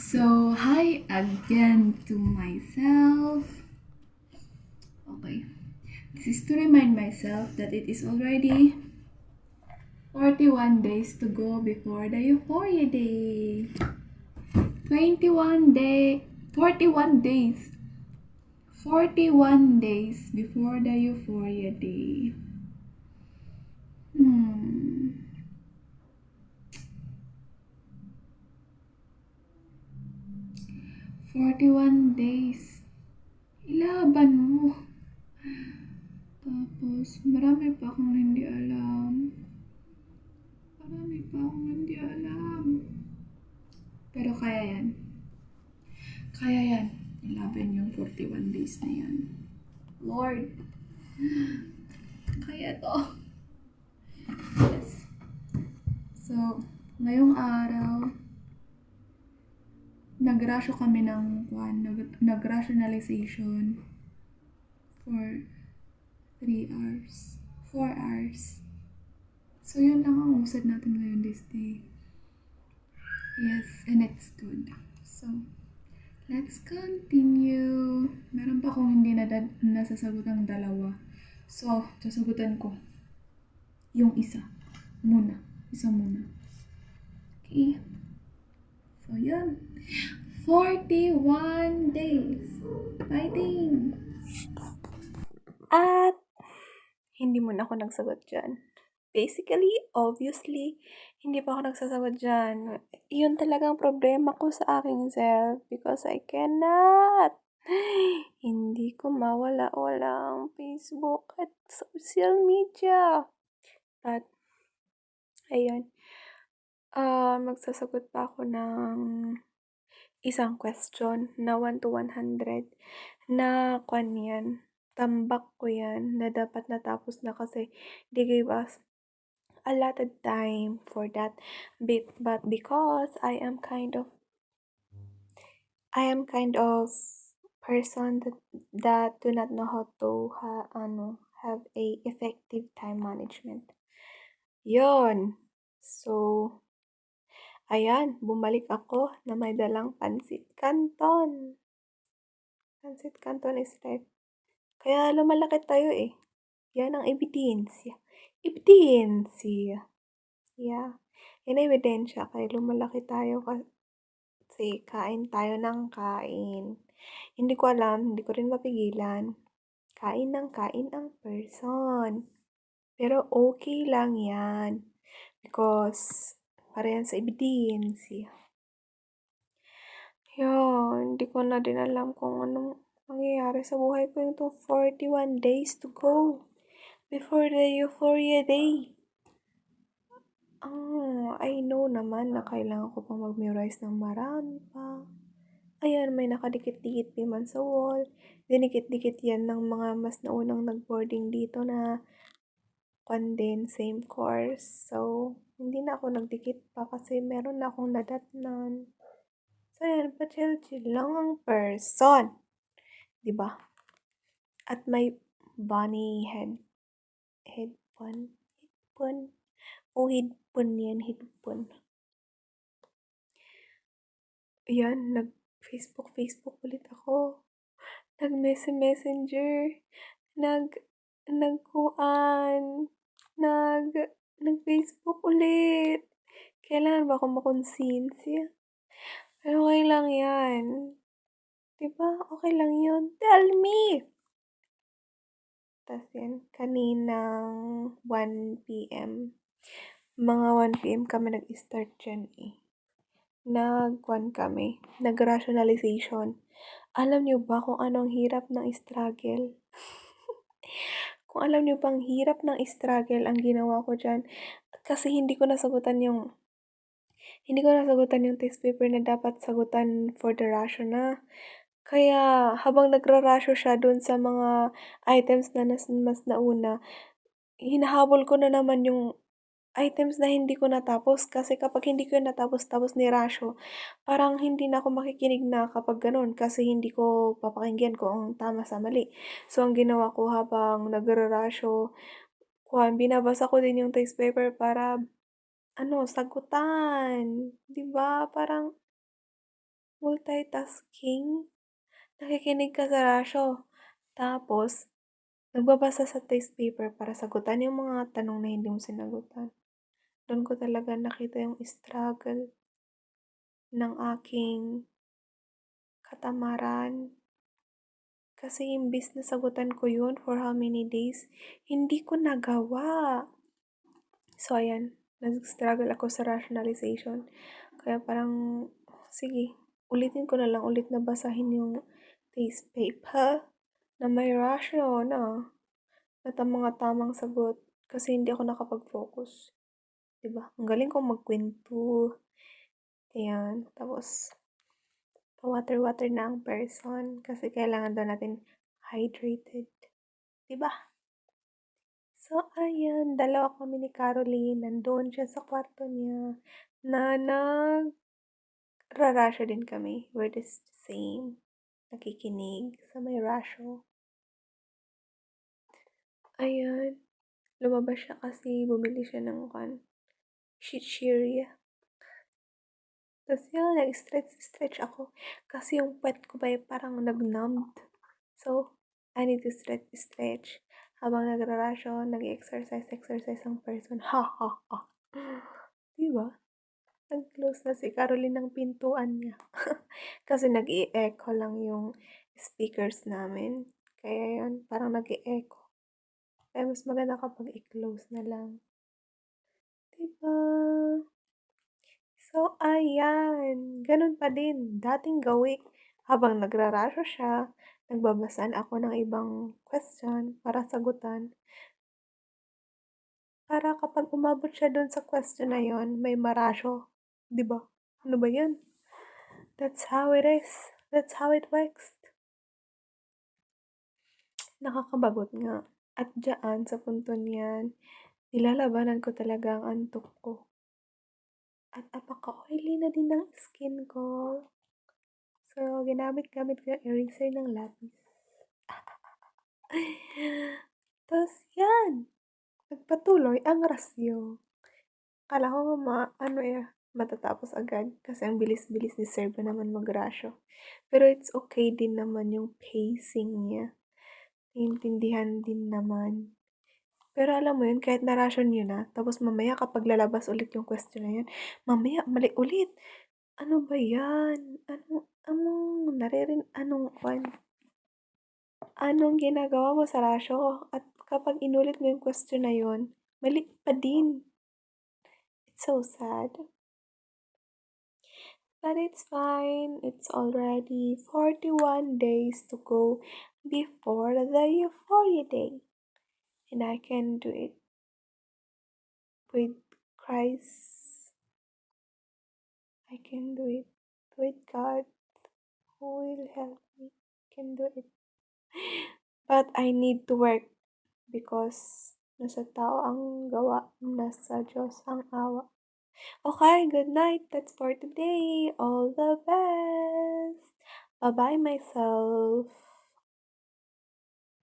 So, hi again to myself. Okay, this is to remind myself that it is already 41 days to go before the Euphoria Day. 21 day, 41 days. 41 days before the Euphoria Day. Hmm. 41 days. Ilaban mo. Tapos, marami pa akong hindi alam. Marami pa akong hindi alam. Pero kaya yan. Kaya yan. Ilaban yung 41 days na yan. Lord, kaya to. Yes. So, ngayong araw, nagrasyo kami ng nag-rationalization for 3 hours. 4 hours. So, yun lang ang usad natin ngayon this day. Yes, and it's good. So, let's continue. Meron pa akong hindi nasasagot ang dalawa. So, sasagutan ko yung isa muna. Isa muna. Okay. So, yun. 41 days. Fighting! At hindi muna ako nagsagot dyan. Basically, obviously, hindi pa ako nagsasagot dyan. Yun talagang problema ko sa aking self because I cannot. Hindi ko mawala-wala ang Facebook at social media. But, ayun. Magsasagot pa ako ng isang question na 1 to 100 na kwan yan. Tambak ko yan na dapat natapos na kasi they gave us allotted time for that bit, but because I am kind of person that do not know how to have a effective time management. Yon. So, ayan, bumalik ako na may dalang pansit canton. Pansit canton is life. Kaya lumalaki tayo eh. Yan ang ebidensya. Ebidensya. Yeah. Yan ang ebidensya. Kaya lumalaki tayo kasi kain tayo ng kain. Hindi ko alam, hindi ko rin mapigilan. Kain ng kain ang person. Pero okay lang yan. Because, para yan sa ebidensya. Yun, hindi ko na din alam kung anong mangyayari sa buhay ko yung 41 days to go before the Euphoria Day. I know naman na kailangan ko pang mag-memorize ng marami pa. Ayan, may nakadikit-dikit naman sa wall. Dinikit-dikit yan ng mga mas naunang nag-boarding dito na din, same course. So, hindi na ako nagdikit pa kasi meron na akong nadatnan. So, yan, pa-chill-chill lang ang person. Diba? At may bunny headphone. O headphone yan, headphone. Ayan, Facebook ulit ako. Nag-messenger. Nagkuan. Nag-Facebook ulit. Kailangan ba ako makonsensya? Pero okay lang yan. Diba? Okay lang yun. Tell me! Tapos yan, kaninang 1 p.m. Mga 1 p.m. kami nag-start dyan eh. Nag-rationalization. Alam niyo ba kung anong hirap ng struggle? Kung alam niyo bang hirap ng struggle ang ginawa ko dyan, kasi hindi ko nasagutan yung test paper na dapat sagutan for the ratio na. Kaya, habang nagra-ratio siya dun sa mga items na mas nauna, hinahabol ko na naman yung items na hindi ko natapos. Kasi kapag hindi ko natapos ni ratio, parang hindi na ako makikinig na kapag ganun. Kasi hindi ko papakinggan kung ang tama sa mali. So, ang ginawa ko habang nagra-ratio, binabasa ko din yung test paper para, sagutan. 'Di ba? Parang, multitasking, nakikinig ka sa radyo, tapos nagbabasa sa test paper para sagutan yung mga tanong na hindi mo sinagutan. Do'n ko talaga nakita yung struggle ng aking katamaran. Kasi imbis na sagutan ko yun for how many days, hindi ko nagawa. So, ayan, nag-struggle ako sa rationalization. Kaya parang, sige, ulitin ko na lang ulit na basahin yung test paper na may ratio na at ang mga tamang sagot kasi hindi ako nakapag-focus. 'Di ba? Ang galing kong magkwento. Ayan. Tapos, pa-water-water na ang person kasi kailangan daw natin hydrated. 'Di ba? So, ayan. Dalawa kami ni Caroline. Nandun siya sa kwarto niya na nagrarasyo din kami. We're the same. Nakikinig sa may rasyo. Ayan. Lumabas siya kasi bumili siya ng chichirya. Tapos yun, nag-stretch ako. Kasi yung puwet ko ba parang nag-numbed. So, I need to stretch. Habang nagrarasyo, nag-exercise ang person. Ha, ha, ha. Diba? Nag-close na si Caroline ng pintuan niya. Kasi nag-i-echo lang yung speakers namin. Kaya yun, parang nag-i-echo. Kaya mas maganda kapag i-close na lang. Diba? So, ayan. Ganun pa din. Dating gawi. Habang nagrarasyo siya, nagbabasan ako ng ibang question para sagutan. Para kapag umabot siya dun sa question na yon, may marasyo. 'Di ba? Ano ba yan? That's how it is. That's how it works. Nakakabagot nga. At dyan, sa punto niyan, nilalabanan ko talaga ang antok ko. At apaka-oily na din ng skin ko. So, ginamit-gamit ko yung eraser ng lapis. Tapos, yan. Nagpatuloy ang rasyo. Kala ko matatapos agad. Kasi ang bilis-bilis ni Sir pa naman magrasyo. Pero it's okay din naman yung pacing niya. Naiintindihan din naman. Pero alam mo yun, kahit narasyo niyo na, tapos mamaya kapag lalabas ulit yung question na yun, mamaya mali ulit. Ano ba yan? Anong ginagawa mo sa rasyo? At kapag inulit mo yung question na yun, mali pa din. It's so sad. But it's fine. It's already 41 days to go before the Euphoria Day. And I can do it with Christ. I can do it with God who will help me. I can do it. But I need to work because nasa tao ang gawa, nasa Diyos ang awa. Okay, good night. That's for today. All the best. Bye-bye, myself.